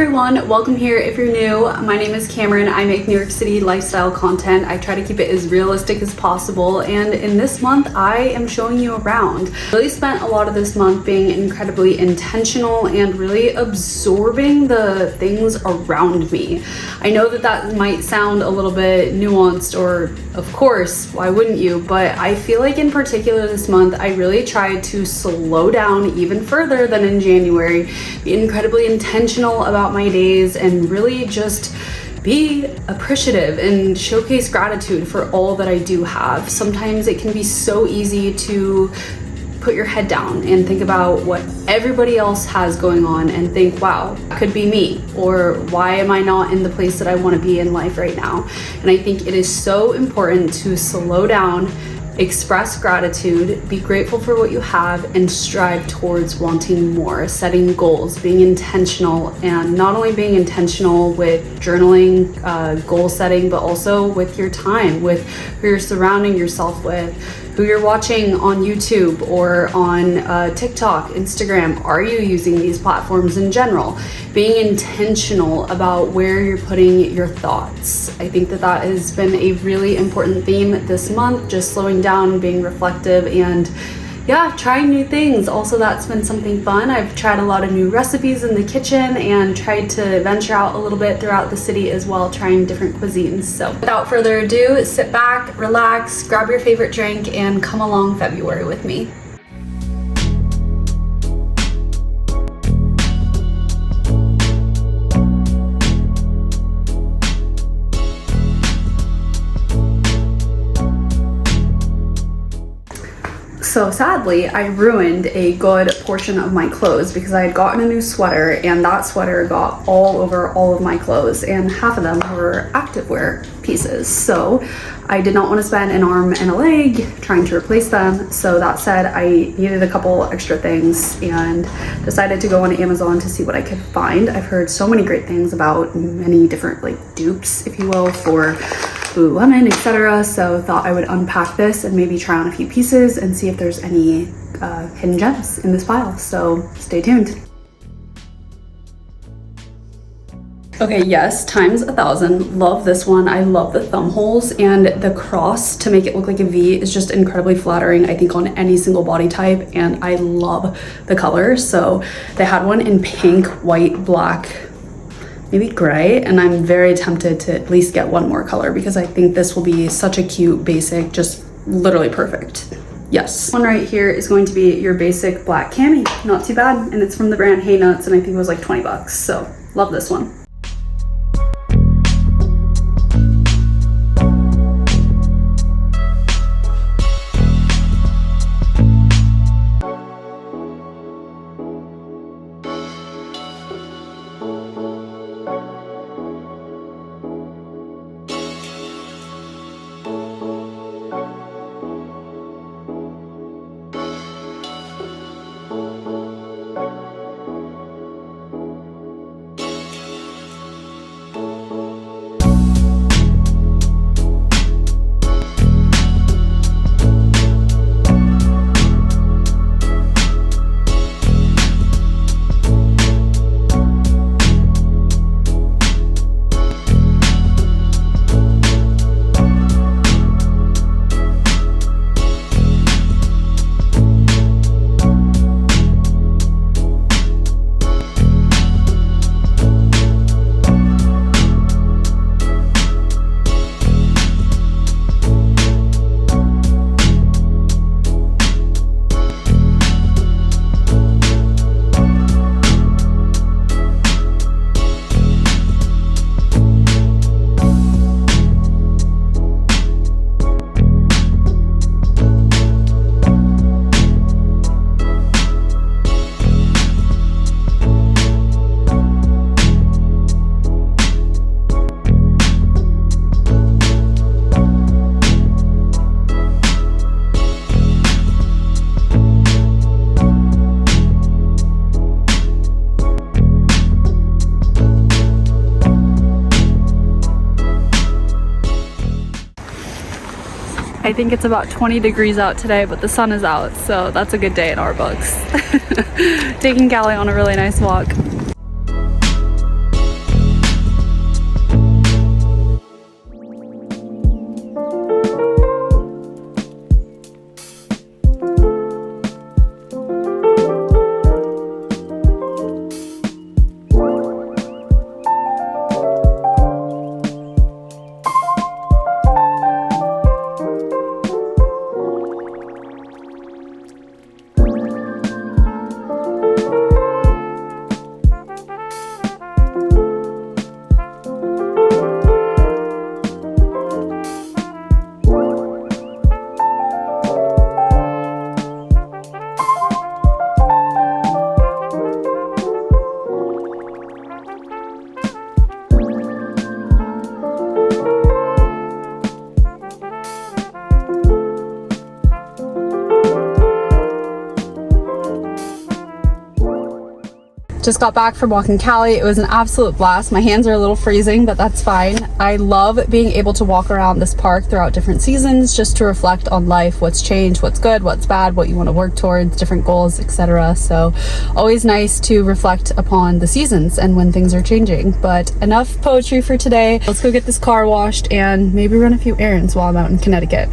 everyone, welcome here if you're new. My name is Cameron. I make New York City lifestyle content. I try to keep it as realistic as possible, and in this month I am showing you around. I really spent a lot of this month being incredibly intentional and really absorbing the things around me. I know that might sound a little bit nuanced, or of course, why wouldn't you? But I feel like in particular this month I really tried to slow down even further than in January, be incredibly intentional about my days, and really just be appreciative and showcase gratitude for all that I do have. Sometimes it can be so easy to put your head down and think about what everybody else has going on and think, wow, that could be me, or why am I not in the place that I want to be in life right now? And I think it is so important to slow down, express gratitude, be grateful for what you have, and strive towards wanting more, setting goals, being intentional, and not only being intentional with journaling, goal setting, but also with your time, with who you're surrounding yourself with, who you're watching on YouTube or on TikTok, Instagram. Are you using these platforms in general? Being intentional about where you're putting your thoughts. I think that has been a really important theme this month, just slowing down, being reflective, and yeah, trying new things. Also, that's been something fun. I've tried a lot of new recipes in the kitchen and tried to venture out a little bit throughout the city as well, trying different cuisines. So without further ado, sit back, relax, grab your favorite drink, and come along February with me. So sadly, I ruined a good portion of my clothes because I had gotten a new sweater, and that sweater got all over all of my clothes, and half of them were activewear pieces. So I did not want to spend an arm and a leg trying to replace them. So that said, I needed a couple extra things and decided to go on Amazon to see what I could find. I've heard so many great things about many different dupes, if you will, for Lululemon, etc. So thought I would unpack this and maybe try on a few pieces and see if there's any hidden gems in this pile. So stay tuned. Okay, yes, times 1,000. Love this one. I love the thumb holes, and the cross to make it look like a V is just incredibly flattering, I think, on any single body type, and I love the color. So they had one in pink, white, black, maybe gray, and I'm very tempted to at least get one more color because I think this will be such a cute basic, just literally perfect. Yes. One right here is going to be your basic black cami. Not too bad, and it's from the brand Hey Nuts, and I think it was like 20 bucks. So love this one. I think it's about 20 degrees out today, but the sun is out, so that's a good day in our books. Taking Callie on a really nice walk. Just got back from walking Cali. It was an absolute blast. My hands are a little freezing, but that's fine. I love being able to walk around this park throughout different seasons just to reflect on life, what's changed, what's good, what's bad, what you want to work towards, different goals, etc. So always nice to reflect upon the seasons and when things are changing. But enough poetry for today. Let's go get this car washed and maybe run a few errands while I'm out in Connecticut.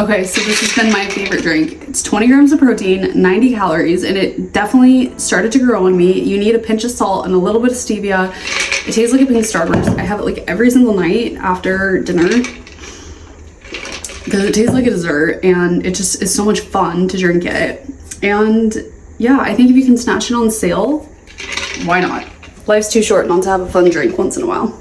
Okay, so this has been my favorite drink. It's 20 grams of protein, 90 calories, and it definitely started to grow on me. You need a pinch of salt and a little bit of stevia. It tastes like a pink Starburst. I have it like every single night after dinner because it tastes like a dessert, and it just is so much fun to drink it. And yeah, I think if you can snatch it on sale, why not? Life's too short not to have a fun drink once in a while.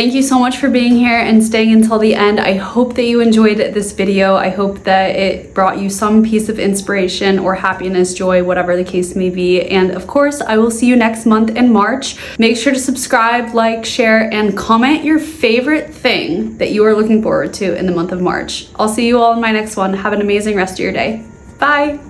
Thank you so much for being here and staying until the end. I hope that you enjoyed this video. I hope that it brought you some piece of inspiration or happiness, joy, whatever the case may be. And of course, I will see you next month in March. Make sure to subscribe, like, share, and comment your favorite thing that you are looking forward to in the month of March. I'll see you all in my next one. Have an amazing rest of your day. Bye.